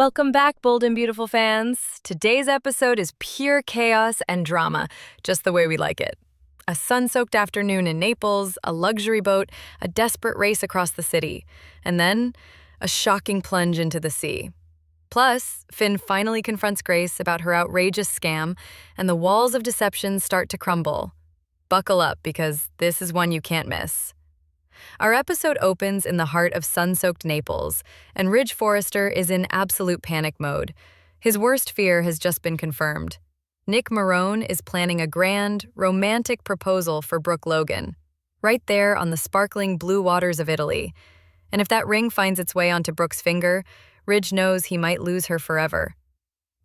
Welcome back, bold and beautiful fans. Today's episode is pure chaos and drama, just the way we like it. A sun-soaked afternoon in Naples, a luxury boat, a desperate race across the city, and then a shocking plunge into the sea. Plus, Finn finally confronts Grace about her outrageous scam, and the walls of deception start to crumble. Buckle up, because this is one you can't miss. Our episode opens in the heart of sun-soaked Naples, and Ridge Forrester is in absolute panic mode. His worst fear has just been confirmed. Nick Marone is planning a grand, romantic proposal for Brooke Logan, right there on the sparkling blue waters of Italy. And if that ring finds its way onto Brooke's finger, Ridge knows he might lose her forever.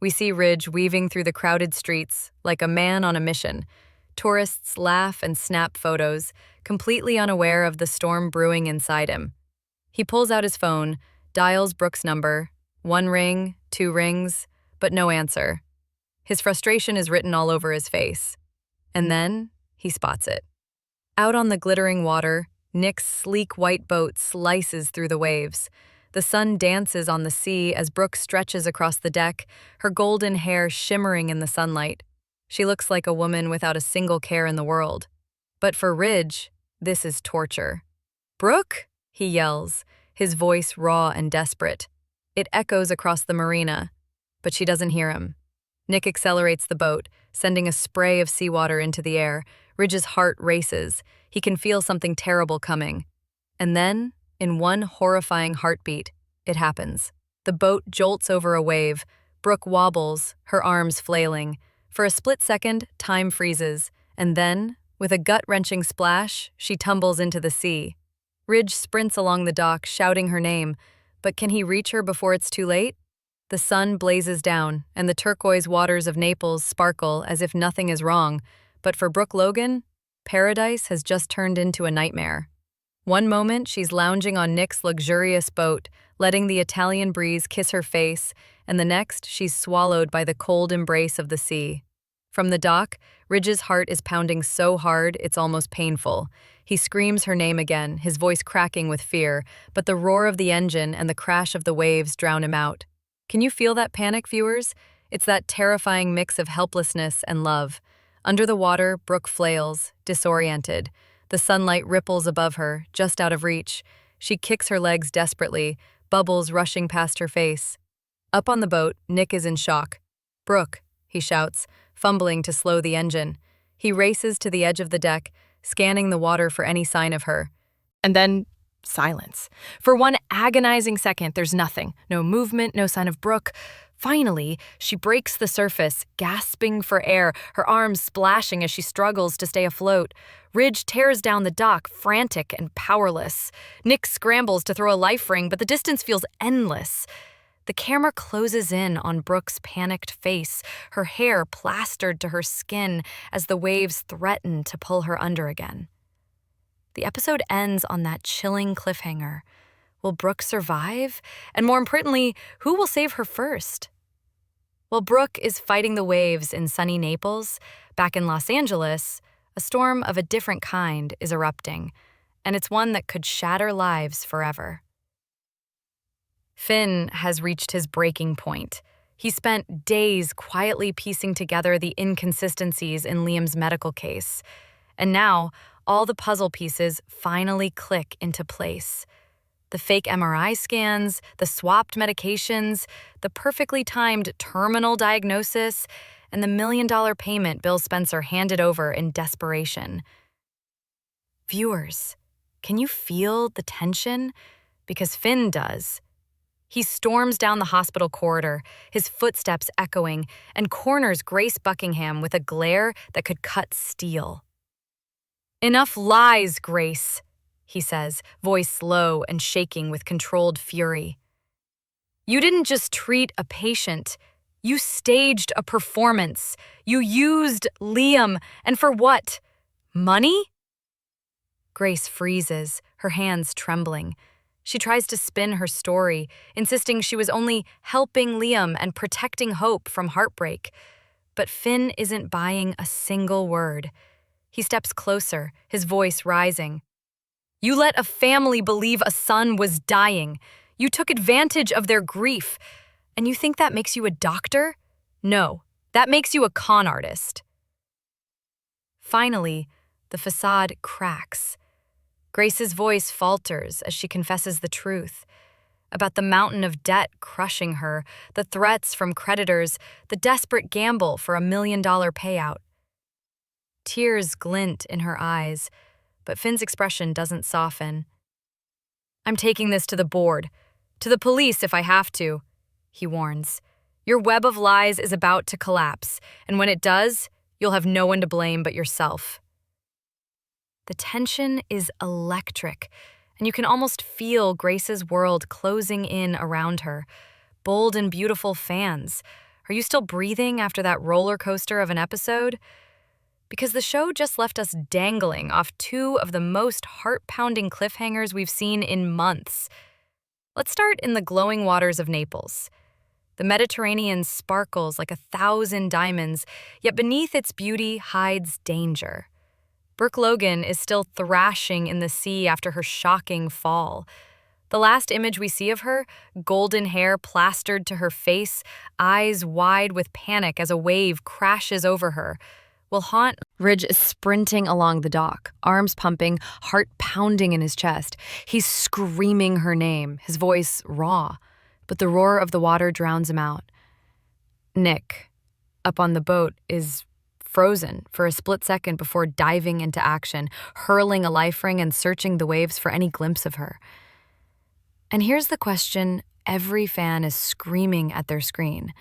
We see Ridge weaving through the crowded streets like a man on a mission. Tourists laugh and snap photos, completely unaware of the storm brewing inside him. He pulls out his phone, dials Brooke's number, 1 ring, 2 rings, but no answer. His frustration is written all over his face. And then he spots it. Out on the glittering water, Nick's sleek white boat slices through the waves. The sun dances on the sea as Brooke stretches across the deck, her golden hair shimmering in the sunlight. She looks like a woman without a single care in the world. But for Ridge, this is torture. "Brooke?" he yells, his voice raw and desperate. It echoes across the marina, but she doesn't hear him. Nick accelerates the boat, sending a spray of seawater into the air. Ridge's heart races. He can feel something terrible coming. And then, in one horrifying heartbeat, it happens. The boat jolts over a wave. Brooke wobbles, her arms flailing. For a split second, time freezes, and then, with a gut-wrenching splash, she tumbles into the sea. Ridge sprints along the dock, shouting her name, but can he reach her before it's too late? The sun blazes down, and the turquoise waters of Naples sparkle as if nothing is wrong, but for Brooke Logan, paradise has just turned into a nightmare. One moment, she's lounging on Nick's luxurious boat, letting the Italian breeze kiss her face, and the next, she's swallowed by the cold embrace of the sea. From the dock, Ridge's heart is pounding so hard it's almost painful. He screams her name again, his voice cracking with fear, but the roar of the engine and the crash of the waves drown him out. Can you feel that panic, viewers? It's that terrifying mix of helplessness and love. Under the water, Brooke flails, disoriented. The sunlight ripples above her, just out of reach. She kicks her legs desperately, bubbles rushing past her face. Up on the boat, Nick is in shock. "Brooke," he shouts, fumbling to slow the engine. He races to the edge of the deck, scanning the water for any sign of her. And then, silence. For one agonizing second, there's nothing. No movement, no sign of Brooke. Finally, she breaks the surface, gasping for air, her arms splashing as she struggles to stay afloat. Ridge tears down the dock, frantic and powerless. Nick scrambles to throw a life ring, but the distance feels endless. The camera closes in on Brooke's panicked face, her hair plastered to her skin as the waves threaten to pull her under again. The episode ends on that chilling cliffhanger. Will Brooke survive? And more importantly, who will save her first? While Brooke is fighting the waves in sunny Naples, back in Los Angeles, a storm of a different kind is erupting, and it's one that could shatter lives forever. Finn has reached his breaking point. He spent days quietly piecing together the inconsistencies in Liam's medical case. And now, all the puzzle pieces finally click into place. The fake MRI scans, the swapped medications, the perfectly timed terminal diagnosis, and the $1 million payment Bill Spencer handed over in desperation. Viewers, can you feel the tension? Because Finn does. He storms down the hospital corridor, his footsteps echoing, and corners Grace Buckingham with a glare that could cut steel. "Enough lies, Grace," he says, voice low and shaking with controlled fury. "You didn't just treat a patient. You staged a performance. You used Liam, and for what? Money?" Grace freezes, her hands trembling. She tries to spin her story, insisting she was only helping Liam and protecting Hope from heartbreak. But Finn isn't buying a single word. He steps closer, his voice rising. "You let a family believe a son was dying. You took advantage of their grief. And you think that makes you a doctor? No, that makes you a con artist. Finally, the facade cracks. Grace's voice falters as she confesses the truth about the mountain of debt crushing her, the threats from creditors, the desperate gamble for $1 million payout. Tears glint in her eyes, but Finn's expression doesn't soften. "I'm taking this to the board, to the police if I have to," he warns. "Your web of lies is about to collapse, and when it does, you'll have no one to blame but yourself." The tension is electric, and you can almost feel Grace's world closing in around her. Bold and beautiful fans, are you still breathing after that roller coaster of an episode? Because the show just left us dangling off two of the most heart-pounding cliffhangers we've seen in months. Let's start in the glowing waters of Naples. The Mediterranean sparkles like 1,000 diamonds, yet beneath its beauty hides danger. Brooke Logan is still thrashing in the sea after her shocking fall. The last image we see of her, golden hair plastered to her face, eyes wide with panic as a wave crashes over her, will haunt. Ridge is sprinting along the dock, arms pumping, heart pounding in his chest. He's screaming her name, his voice raw, but the roar of the water drowns him out. Nick, up on the boat, is frozen for a split second before diving into action, hurling a life ring and searching the waves for any glimpse of her. And here's the question every fan is screaming at their screen.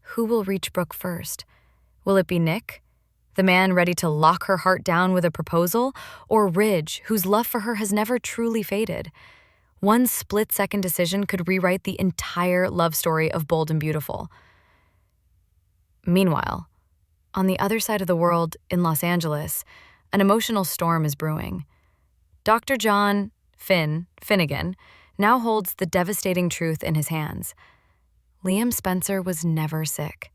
Who will reach Brooke first? Will it be Nick, the man ready to lock her heart down with a proposal, or Ridge, whose love for her has never truly faded? One split-second decision could rewrite the entire love story of Bold and Beautiful. Meanwhile, on the other side of the world, in Los Angeles, an emotional storm is brewing. Dr. John Finnegan now holds the devastating truth in his hands. Liam Spencer was never sick.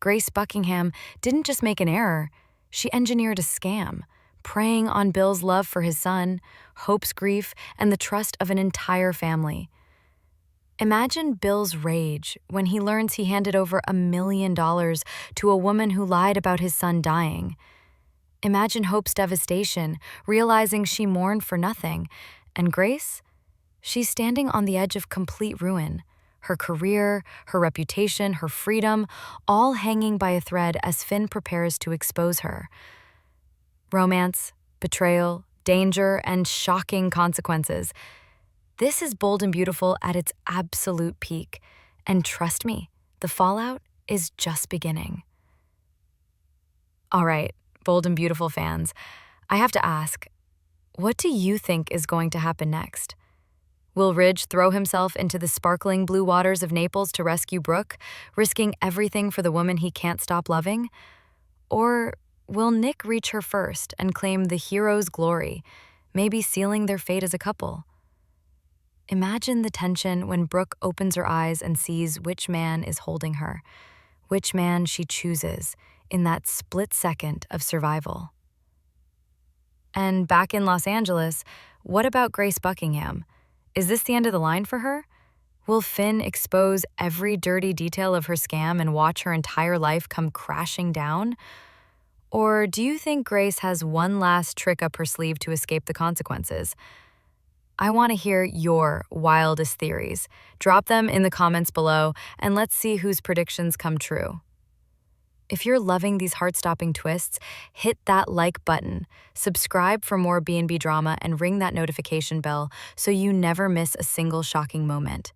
Grace Buckingham didn't just make an error, she engineered a scam, preying on Bill's love for his son, Hope's grief, and the trust of an entire family. Imagine Bill's rage when he learns he handed over $1 million to a woman who lied about his son dying. Imagine Hope's devastation, realizing she mourned for nothing. And Grace? She's standing on the edge of complete ruin. Her career, her reputation, her freedom, all hanging by a thread as Finn prepares to expose her. Romance, betrayal, danger, and shocking consequences. This is Bold and Beautiful at its absolute peak. And trust me, the fallout is just beginning. All right, Bold and Beautiful fans, I have to ask, what do you think is going to happen next? Will Ridge throw himself into the sparkling blue waters of Naples to rescue Brooke, risking everything for the woman he can't stop loving? Or will Nick reach her first and claim the hero's glory, maybe sealing their fate as a couple? Imagine the tension when Brooke opens her eyes and sees which man is holding her, which man she chooses in that split second of survival. And back in Los Angeles, what about Grace Buckingham? Is this the end of the line for her? Will Finn expose every dirty detail of her scam and watch her entire life come crashing down? Or do you think Grace has one last trick up her sleeve to escape the consequences? I want to hear your wildest theories. Drop them in the comments below, and let's see whose predictions come true. If you're loving these heart-stopping twists, hit that like button, subscribe for more B&B drama, and ring that notification bell so you never miss a single shocking moment.